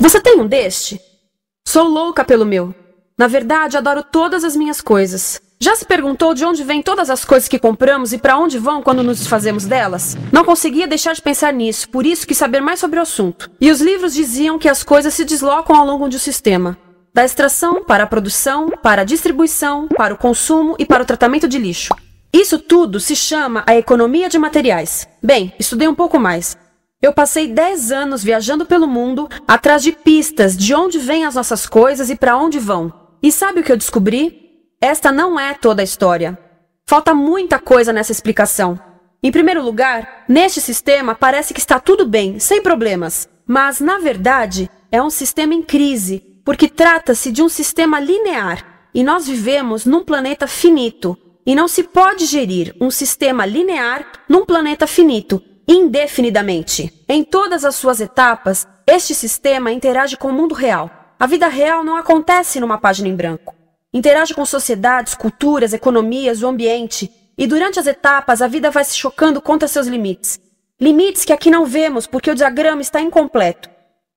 Você tem um deste? Sou louca pelo meu. Na verdade, adoro todas as minhas coisas. Já se perguntou de onde vêm todas as coisas que compramos e para onde vão quando nos desfazemos delas? Não conseguia deixar de pensar nisso, por isso quis saber mais sobre o assunto. E os livros diziam que as coisas se deslocam ao longo de um sistema. Da extração, para a produção, para a distribuição, para o consumo e para o tratamento de lixo. Isso tudo se chama a economia de materiais. Bem, estudei um pouco mais. Eu passei 10 anos viajando pelo mundo, atrás de pistas de onde vêm as nossas coisas e para onde vão. E sabe o que eu descobri? Esta não é toda a história. Falta muita coisa nessa explicação. Em primeiro lugar, neste sistema parece que está tudo bem, sem problemas. Mas, na verdade, é um sistema em crise, porque trata-se de um sistema linear. E nós vivemos num planeta finito. E não se pode gerir um sistema linear num planeta finito, indefinidamente. Em todas as suas etapas, este sistema interage com o mundo real. A vida real não acontece numa página em branco. Interage com sociedades, culturas, economias, o ambiente. E durante as etapas, a vida vai se chocando contra seus limites. Limites que aqui não vemos porque o diagrama está incompleto.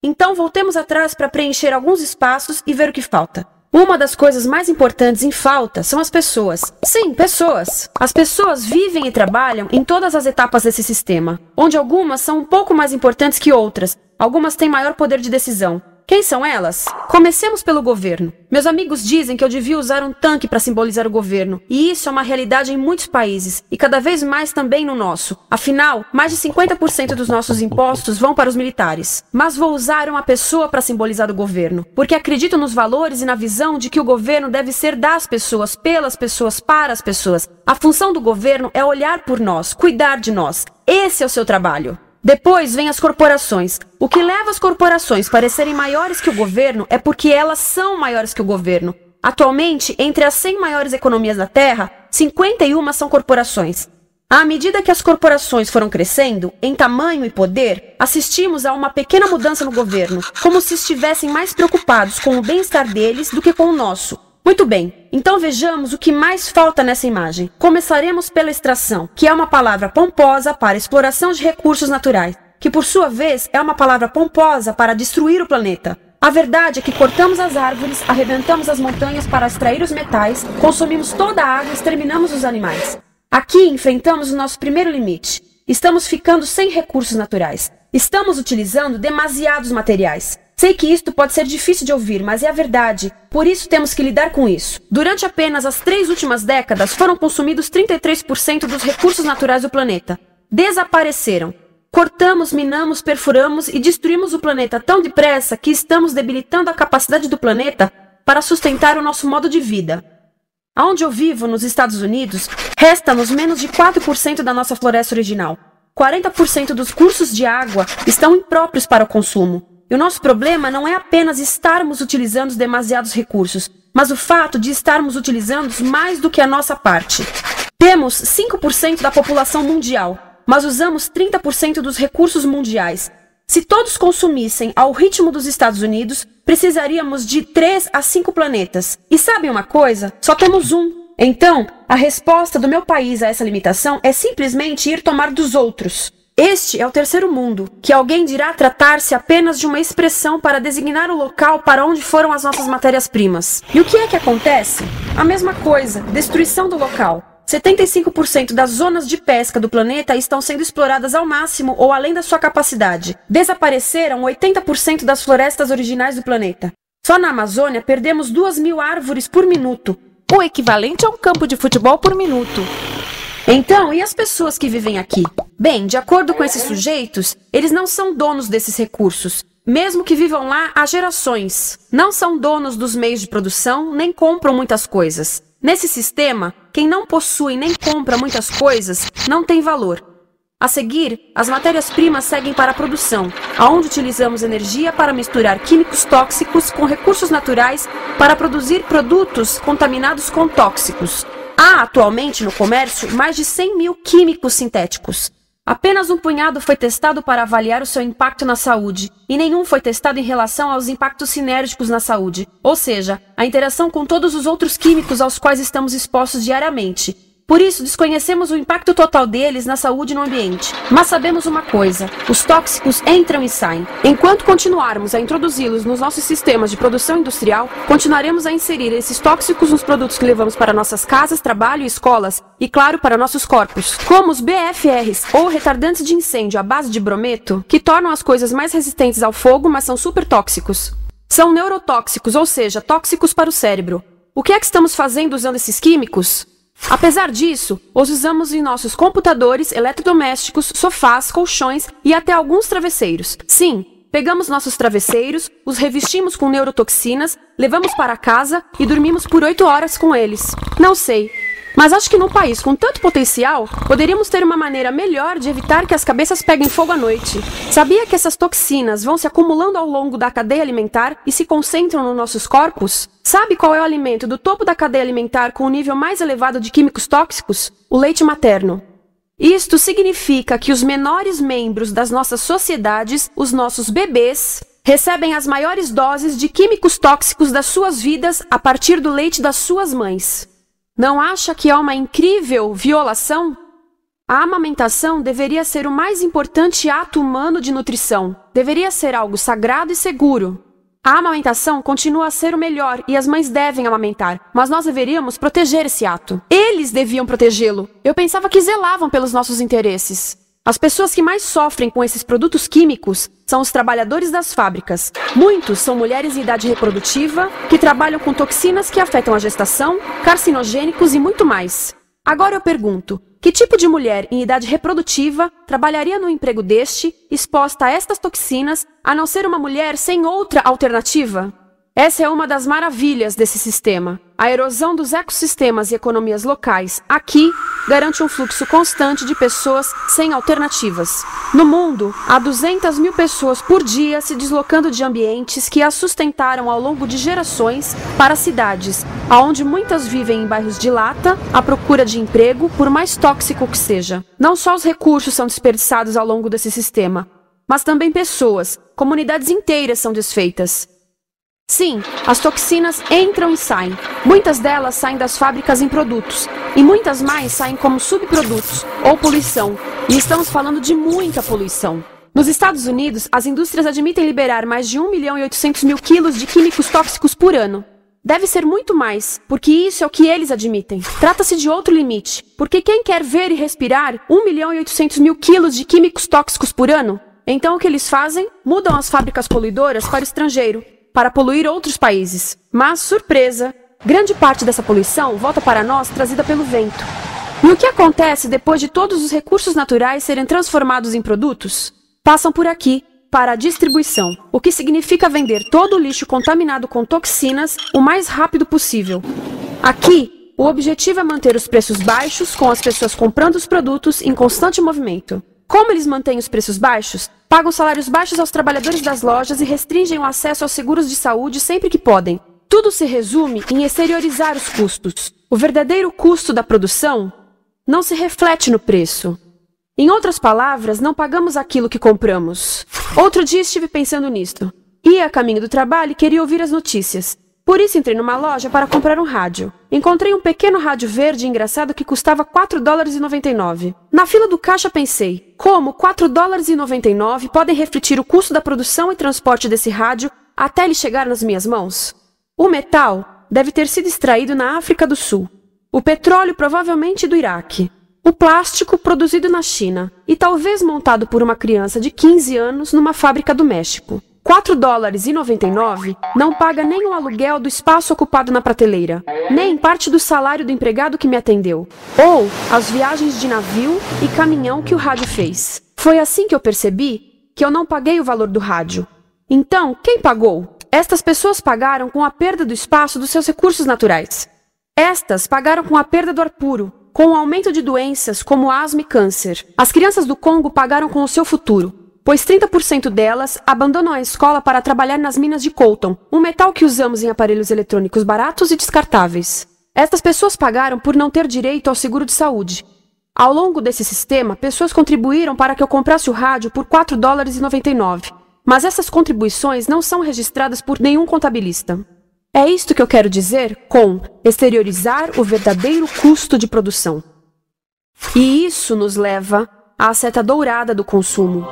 Então, voltemos atrás para preencher alguns espaços e ver o que falta. Uma das coisas mais importantes em falta são as pessoas. Sim, pessoas. As pessoas vivem e trabalham em todas as etapas desse sistema, onde algumas são um pouco mais importantes que outras. Algumas têm maior poder de decisão. Quem são elas? Comecemos pelo governo. Meus amigos dizem que eu devia usar um tanque para simbolizar o governo, e isso é uma realidade em muitos países, e cada vez mais também no nosso. Afinal, mais de 50% dos nossos impostos vão para os militares. Mas vou usar uma pessoa para simbolizar o governo, porque acredito nos valores e na visão de que o governo deve ser das pessoas, pelas pessoas, para as pessoas. A função do governo é olhar por nós, cuidar de nós. Esse é o seu trabalho. Depois vem as corporações. O que leva as corporações a parecerem maiores que o governo é porque elas são maiores que o governo. Atualmente, entre as 100 maiores economias da Terra, 51 são corporações. À medida que as corporações foram crescendo, em tamanho e poder, assistimos a uma pequena mudança no governo, como se estivessem mais preocupados com o bem-estar deles do que com o nosso. Muito bem, então vejamos o que mais falta nessa imagem. Começaremos pela extração, que é uma palavra pomposa para exploração de recursos naturais, que por sua vez é uma palavra pomposa para destruir o planeta. A verdade é que cortamos as árvores, arrebentamos as montanhas para extrair os metais, consumimos toda a água e exterminamos os animais. Aqui enfrentamos o nosso primeiro limite. Estamos ficando sem recursos naturais. Estamos utilizando demasiados materiais. Sei que isto pode ser difícil de ouvir, mas é a verdade. Por isso temos que lidar com isso. Durante apenas as 3 últimas décadas, foram consumidos 33% dos recursos naturais do planeta. Desapareceram. Cortamos, minamos, perfuramos e destruímos o planeta tão depressa que estamos debilitando a capacidade do planeta para sustentar o nosso modo de vida. Aonde eu vivo, nos Estados Unidos, resta-nos menos de 4% da nossa floresta original. 40% dos cursos de água estão impróprios para o consumo. E o nosso problema não é apenas estarmos utilizando demasiados recursos, mas o fato de estarmos utilizando mais do que a nossa parte. Temos 5% da população mundial, mas usamos 30% dos recursos mundiais. Se todos consumissem ao ritmo dos Estados Unidos, precisaríamos de 3 a 5 planetas. E sabem uma coisa? Só temos um. Então, a resposta do meu país a essa limitação é simplesmente ir tomar dos outros. Este é o terceiro mundo, que alguém dirá tratar-se apenas de uma expressão para designar o local para onde foram as nossas matérias-primas. E o que é que acontece? A mesma coisa, destruição do local. 75% das zonas de pesca do planeta estão sendo exploradas ao máximo ou além da sua capacidade. Desapareceram 80% das florestas originais do planeta. Só na Amazônia perdemos 2.000 árvores por minuto, o equivalente a um campo de futebol por minuto. Então, e as pessoas que vivem aqui? Bem, de acordo com esses sujeitos, eles não são donos desses recursos, mesmo que vivam lá há gerações. Não são donos dos meios de produção, nem compram muitas coisas. Nesse sistema, quem não possui nem compra muitas coisas não tem valor. A seguir, as matérias-primas seguem para a produção, aonde utilizamos energia para misturar químicos tóxicos com recursos naturais para produzir produtos contaminados com tóxicos. Há atualmente no comércio mais de 100.000 químicos sintéticos. Apenas um punhado foi testado para avaliar o seu impacto na saúde, e nenhum foi testado em relação aos impactos sinérgicos na saúde, ou seja, a interação com todos os outros químicos aos quais estamos expostos diariamente. Por isso, desconhecemos o impacto total deles na saúde e no ambiente. Mas sabemos uma coisa: os tóxicos entram e saem. Enquanto continuarmos a introduzi-los nos nossos sistemas de produção industrial, continuaremos a inserir esses tóxicos nos produtos que levamos para nossas casas, trabalho e escolas, e claro, para nossos corpos. Como os BFRs, ou retardantes de incêndio à base de brometo, que tornam as coisas mais resistentes ao fogo, mas são super tóxicos. São neurotóxicos, ou seja, tóxicos para o cérebro. O que é que estamos fazendo usando esses químicos? Apesar disso, os usamos em nossos computadores, eletrodomésticos, sofás, colchões e até alguns travesseiros. Sim, pegamos nossos travesseiros, os revestimos com neurotoxinas, levamos para casa e dormimos por 8 horas com eles. Não sei, mas acho que num país com tanto potencial, poderíamos ter uma maneira melhor de evitar que as cabeças peguem fogo à noite. Sabia que essas toxinas vão se acumulando ao longo da cadeia alimentar e se concentram nos nossos corpos? Sabe qual é o alimento do topo da cadeia alimentar com o nível mais elevado de químicos tóxicos? O leite materno. Isto significa que os menores membros das nossas sociedades, os nossos bebês, recebem as maiores doses de químicos tóxicos das suas vidas a partir do leite das suas mães. Não acha que é uma incrível violação? A amamentação deveria ser o mais importante ato humano de nutrição. Deveria ser algo sagrado e seguro. A amamentação continua a ser o melhor e as mães devem amamentar, mas nós deveríamos proteger esse ato. Eles deviam protegê-lo. Eu pensava que zelavam pelos nossos interesses. As pessoas que mais sofrem com esses produtos químicos são os trabalhadores das fábricas. Muitos são mulheres em idade reprodutiva, que trabalham com toxinas que afetam a gestação, carcinogênicos e muito mais. Agora eu pergunto, que tipo de mulher em idade reprodutiva trabalharia no emprego deste, exposta a estas toxinas, a não ser uma mulher sem outra alternativa? Essa é uma das maravilhas desse sistema. A erosão dos ecossistemas e economias locais aqui garante um fluxo constante de pessoas sem alternativas. No mundo, há 200 mil pessoas por dia se deslocando de ambientes que as sustentaram ao longo de gerações para cidades, onde muitas vivem em bairros de lata, à procura de emprego, por mais tóxico que seja. Não só os recursos são desperdiçados ao longo desse sistema, mas também pessoas, comunidades inteiras são desfeitas. Sim, as toxinas entram e saem. Muitas delas saem das fábricas em produtos, e muitas mais saem como subprodutos, ou poluição. E estamos falando de muita poluição. Nos Estados Unidos, as indústrias admitem liberar mais de 1.800.000 quilos de químicos tóxicos por ano. Deve ser muito mais, porque isso é o que eles admitem. Trata-se de outro limite, porque quem quer ver e respirar 1.800.000 quilos de químicos tóxicos por ano? Então o que eles fazem? Mudam as fábricas poluidoras para o estrangeiro, para poluir outros países. Mas, surpresa, grande parte dessa poluição volta para nós trazida pelo vento. E o que acontece depois de todos os recursos naturais serem transformados em produtos? Passam por aqui, para a distribuição, o que significa vender todo o lixo contaminado com toxinas o mais rápido possível. Aqui, o objetivo é manter os preços baixos, com as pessoas comprando os produtos em constante movimento. Como eles mantêm os preços baixos? Pagam salários baixos aos trabalhadores das lojas e restringem o acesso aos seguros de saúde sempre que podem. Tudo se resume em exteriorizar os custos. O verdadeiro custo da produção não se reflete no preço. Em outras palavras, não pagamos aquilo que compramos. Outro dia estive pensando nisto. Ia a caminho do trabalho e queria ouvir as notícias. Por isso entrei numa loja para comprar um rádio. Encontrei um pequeno rádio verde engraçado que custava $4,99. Na fila do caixa pensei, como $4,99 podem refletir o custo da produção e transporte desse rádio até ele chegar nas minhas mãos? O metal deve ter sido extraído na África do Sul. O petróleo provavelmente do Iraque. O plástico produzido na China e talvez montado por uma criança de 15 anos numa fábrica do México. $4,99 não paga nem o aluguel do espaço ocupado na prateleira, nem parte do salário do empregado que me atendeu, ou as viagens de navio e caminhão que o rádio fez. Foi assim que eu percebi que eu não paguei o valor do rádio. Então, quem pagou? Estas pessoas pagaram com a perda do espaço dos seus recursos naturais. Estas pagaram com a perda do ar puro, com o aumento de doenças como asma e câncer. As crianças do Congo pagaram com o seu futuro, pois 30% delas abandonam a escola para trabalhar nas minas de coltan, um metal que usamos em aparelhos eletrônicos baratos e descartáveis. Estas pessoas pagaram por não ter direito ao seguro de saúde. Ao longo desse sistema, pessoas contribuíram para que eu comprasse o rádio por $4,99, mas essas contribuições não são registradas por nenhum contabilista. É isto que eu quero dizer com exteriorizar o verdadeiro custo de produção. E isso nos leva à seta dourada do consumo.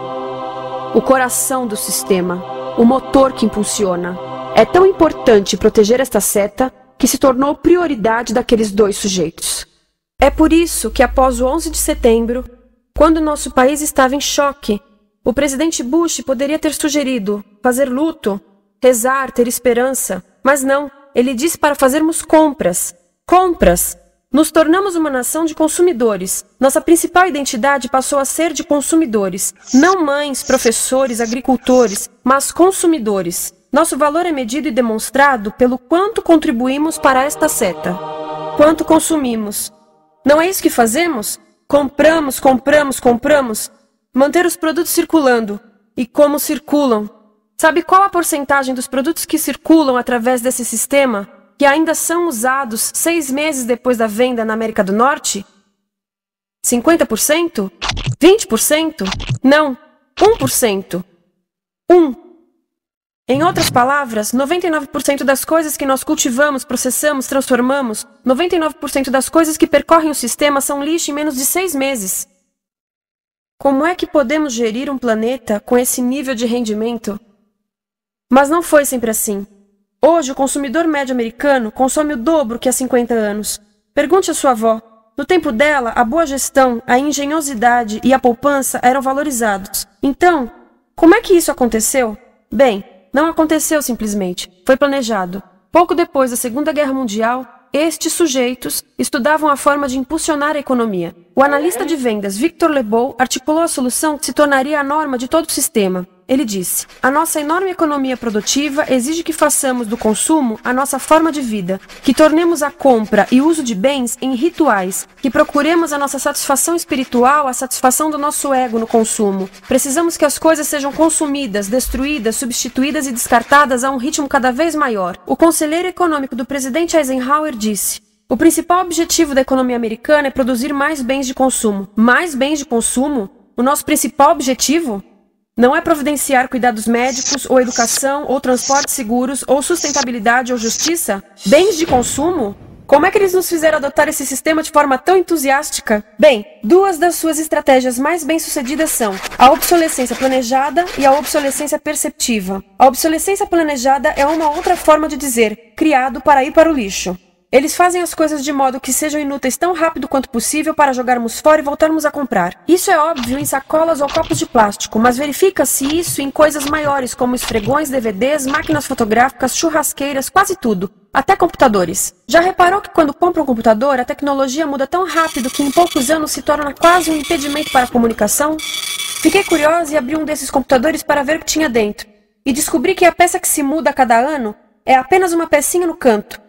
O coração do sistema, o motor que impulsiona. É tão importante proteger esta seta que se tornou prioridade daqueles dois sujeitos. É por isso que após o 11 de setembro, quando nosso país estava em choque, o presidente Bush poderia ter sugerido fazer luto, rezar, ter esperança, mas não, ele disse para fazermos compras. Compras! Nos tornamos uma nação de consumidores. Nossa principal identidade passou a ser de consumidores. Não mães, professores, agricultores, mas consumidores. Nosso valor é medido e demonstrado pelo quanto contribuímos para esta seta. Quanto consumimos. Não é isso que fazemos? Compramos, compramos, compramos. Manter os produtos circulando. E como circulam? Sabe qual a porcentagem dos produtos que circulam através desse sistema que ainda são usados 6 meses depois da venda na América do Norte? 50%? 20%? Não, 1%. 1. Em outras palavras, 99% das coisas que nós cultivamos, processamos, transformamos, 99% das coisas que percorrem o sistema são lixo em menos de 6 meses. Como é que podemos gerir um planeta com esse nível de rendimento? Mas não foi sempre assim. Hoje, o consumidor médio americano consome o dobro que há 50 anos. Pergunte à sua avó. No tempo dela, a boa gestão, a engenhosidade e a poupança eram valorizados. Então, como é que isso aconteceu? Bem, não aconteceu simplesmente. Foi planejado. Pouco depois da Segunda Guerra Mundial, estes sujeitos estudavam a forma de impulsionar a economia. O analista de vendas Victor Lebow articulou a solução que se tornaria a norma de todo o sistema. Ele disse: a nossa enorme economia produtiva exige que façamos do consumo a nossa forma de vida, que tornemos a compra e uso de bens em rituais, que procuremos a nossa satisfação espiritual, a satisfação do nosso ego no consumo. Precisamos que as coisas sejam consumidas, destruídas, substituídas e descartadas a um ritmo cada vez maior. O conselheiro econômico do presidente Eisenhower disse: o principal objetivo da economia americana é produzir mais bens de consumo. Mais bens de consumo? O nosso principal objetivo? Não é providenciar cuidados médicos, ou educação, ou transportes seguros, ou sustentabilidade, ou justiça? Bens de consumo? Como é que eles nos fizeram adotar esse sistema de forma tão entusiástica? Bem, 2 das suas estratégias mais bem-sucedidas são a obsolescência planejada e a obsolescência perceptiva. A obsolescência planejada é uma outra forma de dizer criado para ir para o lixo. Eles fazem as coisas de modo que sejam inúteis tão rápido quanto possível para jogarmos fora e voltarmos a comprar. Isso é óbvio em sacolas ou copos de plástico, mas verifica-se isso em coisas maiores como esfregões, DVDs, máquinas fotográficas, churrasqueiras, quase tudo. Até computadores. Já reparou que quando compra um computador, a tecnologia muda tão rápido que em poucos anos se torna quase um impedimento para a comunicação? Fiquei curiosa e abri um desses computadores para ver o que tinha dentro. E descobri que a peça que se muda a cada ano é apenas uma pecinha no canto.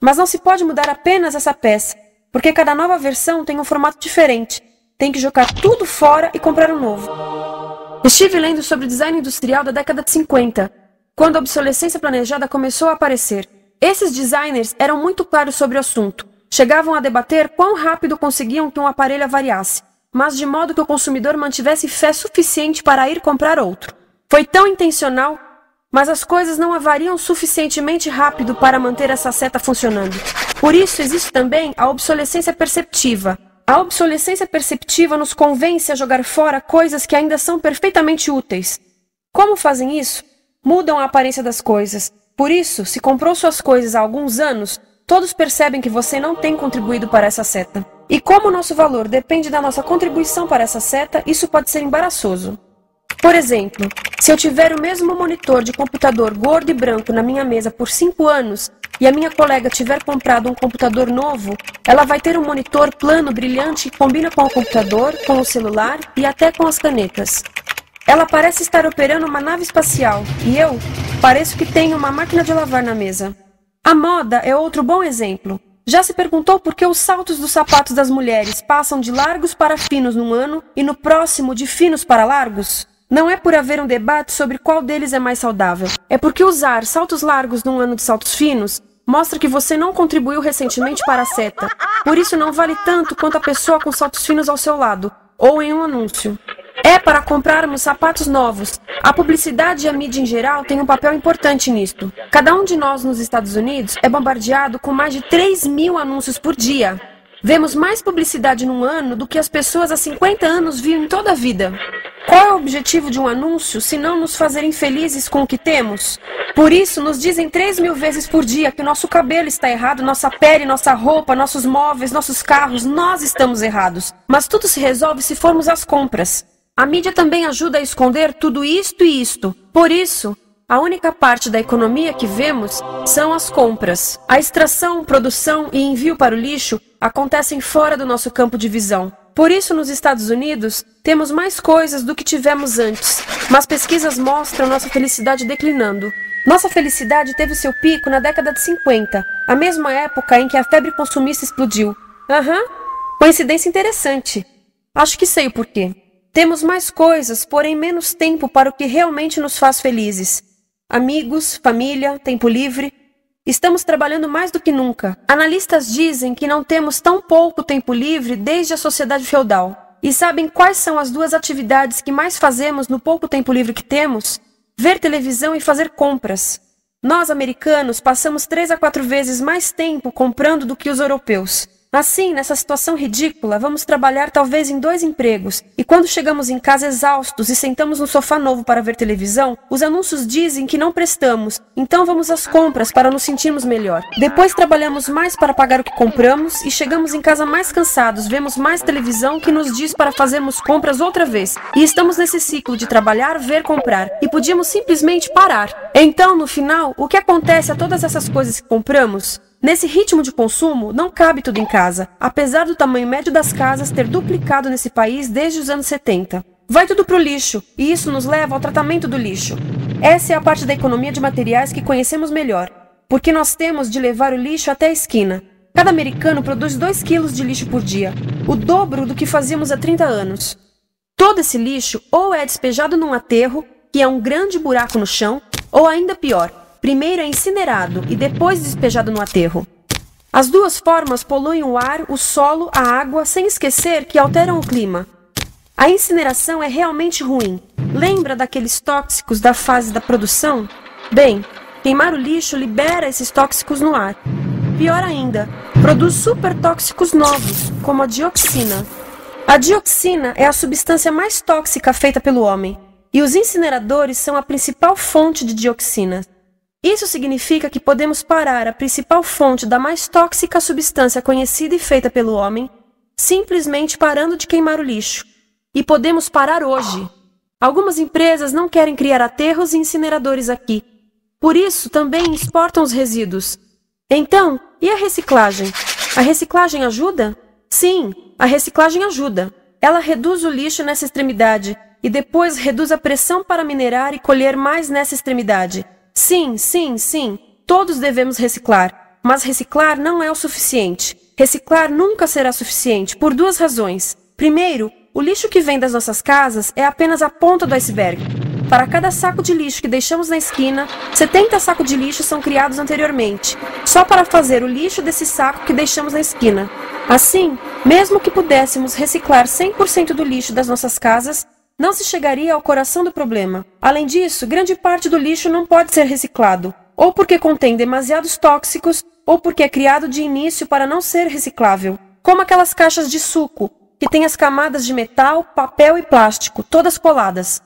Mas não se pode mudar apenas essa peça, porque cada nova versão tem um formato diferente. Tem que jogar tudo fora e comprar um novo. Estive lendo sobre o design industrial da década de 50, quando a obsolescência planejada começou a aparecer. Esses designers eram muito claros sobre o assunto. Chegavam a debater quão rápido conseguiam que um aparelho avariasse, mas de modo que o consumidor mantivesse fé suficiente para ir comprar outro. Foi tão intencional, mas as coisas não avariam suficientemente rápido para manter essa seta funcionando. Por isso existe também a obsolescência perceptiva. A obsolescência perceptiva nos convence a jogar fora coisas que ainda são perfeitamente úteis. Como fazem isso? Mudam a aparência das coisas. Por isso, se comprou suas coisas há alguns anos, todos percebem que você não tem contribuído para essa seta. E como o nosso valor depende da nossa contribuição para essa seta, isso pode ser embaraçoso. Por exemplo, se eu tiver o mesmo monitor de computador gordo e branco na minha mesa por 5 anos e a minha colega tiver comprado um computador novo, ela vai ter um monitor plano, brilhante que combina com o computador, com o celular e até com as canetas. Ela parece estar operando uma nave espacial e eu pareço que tenho uma máquina de lavar na mesa. A moda é outro bom exemplo. Já se perguntou por que os saltos dos sapatos das mulheres passam de largos para finos num ano e no próximo de finos para largos? Não é por haver um debate sobre qual deles é mais saudável. É porque usar saltos largos num ano de saltos finos mostra que você não contribuiu recentemente para a seta. Por isso não vale tanto quanto a pessoa com saltos finos ao seu lado, ou em um anúncio. É para comprarmos sapatos novos. A publicidade e a mídia em geral têm um papel importante nisto. Cada um de nós nos Estados Unidos é bombardeado com mais de 3.000 anúncios por dia. Vemos mais publicidade num ano do que as pessoas há 50 anos viam em toda a vida. Qual é o objetivo de um anúncio se não nos fazerem felizes com o que temos? Por isso, nos dizem 3.000 vezes por dia que nosso cabelo está errado, nossa pele, nossa roupa, nossos móveis, nossos carros, nós estamos errados. Mas tudo se resolve se formos às compras. A mídia também ajuda a esconder tudo isto e isto. Por isso, a única parte da economia que vemos são as compras. A extração, produção e envio para o lixo acontecem fora do nosso campo de visão. Por isso, nos Estados Unidos, temos mais coisas do que tivemos antes. Mas pesquisas mostram nossa felicidade declinando. Nossa felicidade teve seu pico na década de 50, a mesma época em que a febre consumista explodiu. Coincidência interessante. Acho que sei o porquê. Temos mais coisas, porém menos tempo para o que realmente nos faz felizes. Amigos, família, tempo livre. Estamos trabalhando mais do que nunca. Analistas dizem que não temos tão pouco tempo livre desde a sociedade feudal. E sabem quais são as duas atividades que mais fazemos no pouco tempo livre que temos? Ver televisão e fazer compras. Nós, americanos, passamos 3 a 4 vezes mais tempo comprando do que os europeus. Assim, nessa situação ridícula, vamos trabalhar talvez em 2 empregos, e quando chegamos em casa exaustos e sentamos no sofá novo para ver televisão, os anúncios dizem que não prestamos, então vamos às compras para nos sentirmos melhor. Depois trabalhamos mais para pagar o que compramos e chegamos em casa mais cansados, vemos mais televisão que nos diz para fazermos compras outra vez. E estamos nesse ciclo de trabalhar, ver, comprar, e podíamos simplesmente parar. Então, no final, o que acontece a todas essas coisas que compramos? Nesse ritmo de consumo, não cabe tudo em casa, apesar do tamanho médio das casas ter duplicado nesse país desde os anos 70. Vai tudo pro lixo, e isso nos leva ao tratamento do lixo. Essa é a parte da economia de materiais que conhecemos melhor, porque nós temos de levar o lixo até a esquina. Cada americano produz 2 quilos de lixo por dia, o dobro do que fazíamos há 30 anos. Todo esse lixo ou é despejado num aterro, que é um grande buraco no chão, ou ainda pior, primeiro é incinerado e depois despejado no aterro. As duas formas poluem o ar, o solo, a água, sem esquecer que alteram o clima. A incineração é realmente ruim. Lembra daqueles tóxicos da fase da produção? Bem, queimar o lixo libera esses tóxicos no ar. Pior ainda, produz supertóxicos novos, como a dioxina. A dioxina é a substância mais tóxica feita pelo homem, e os incineradores são a principal fonte de dioxina. Isso significa que podemos parar a principal fonte da mais tóxica substância conhecida e feita pelo homem, simplesmente parando de queimar o lixo. E podemos parar hoje. Algumas empresas não querem criar aterros e incineradores aqui. Por isso, também exportam os resíduos. Então, e a reciclagem? A reciclagem ajuda? Sim, a reciclagem ajuda. Ela reduz o lixo nessa extremidade e depois reduz a pressão para minerar e colher mais nessa extremidade. Sim, todos devemos reciclar, mas reciclar não é o suficiente. Reciclar nunca será suficiente, por 2 razões. Primeiro, o lixo que vem das nossas casas é apenas a ponta do iceberg. Para cada saco de lixo que deixamos na esquina, 70 sacos de lixo são criados anteriormente, só para fazer o lixo desse saco que deixamos na esquina. Assim, mesmo que pudéssemos reciclar 100% do lixo das nossas casas, não se chegaria ao coração do problema. Além disso, grande parte do lixo não pode ser reciclado, ou porque contém demasiados tóxicos, ou porque é criado de início para não ser reciclável. Como aquelas caixas de suco, que têm as camadas de metal, papel e plástico, todas coladas.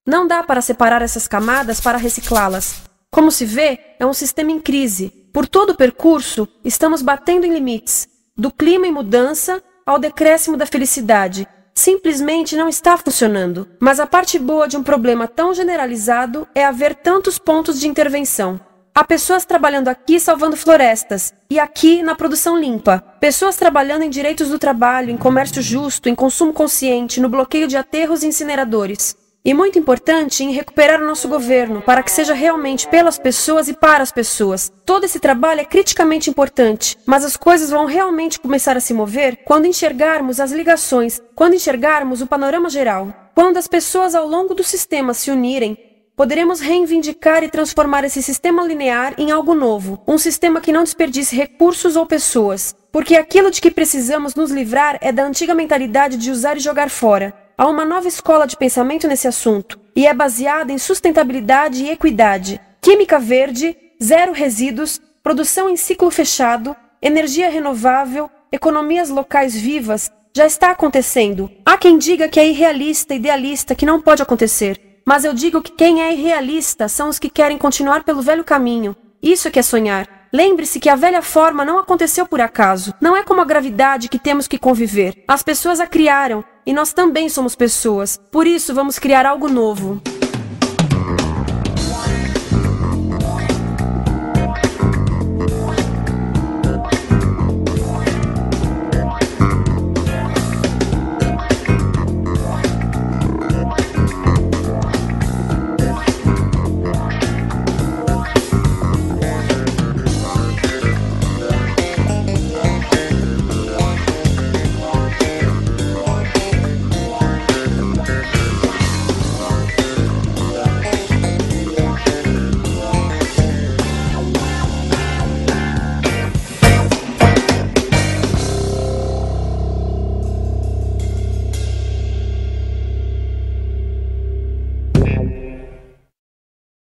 Não dá para separar essas camadas para reciclá-las. Como se vê, é um sistema em crise. Por todo o percurso, estamos batendo em limites, do clima em mudança ao decréscimo da felicidade. Simplesmente não está funcionando. Mas a parte boa de um problema tão generalizado é haver tantos pontos de intervenção. Há pessoas trabalhando aqui salvando florestas, e aqui na produção limpa. Pessoas trabalhando em direitos do trabalho, em comércio justo, em consumo consciente, no bloqueio de aterros e incineradores. E muito importante, em recuperar o nosso governo, para que seja realmente pelas pessoas e para as pessoas. Todo esse trabalho é criticamente importante, mas as coisas vão realmente começar a se mover quando enxergarmos as ligações, quando enxergarmos o panorama geral. Quando as pessoas ao longo do sistema se unirem, poderemos reivindicar e transformar esse sistema linear em algo novo, um sistema que não desperdice recursos ou pessoas, porque aquilo de que precisamos nos livrar é da antiga mentalidade de usar e jogar fora. Há uma nova escola de pensamento nesse assunto, e é baseada em sustentabilidade e equidade, química verde, zero resíduos, produção em ciclo fechado, energia renovável, economias locais vivas, já está acontecendo. Há quem diga que é irrealista, idealista, que não pode acontecer. Mas eu digo que quem é irrealista são os que querem continuar pelo velho caminho. Isso é que é sonhar. Lembre-se que a velha forma não aconteceu por acaso. Não é como a gravidade que temos que conviver. As pessoas a criaram, e nós também somos pessoas. Por isso vamos criar algo novo.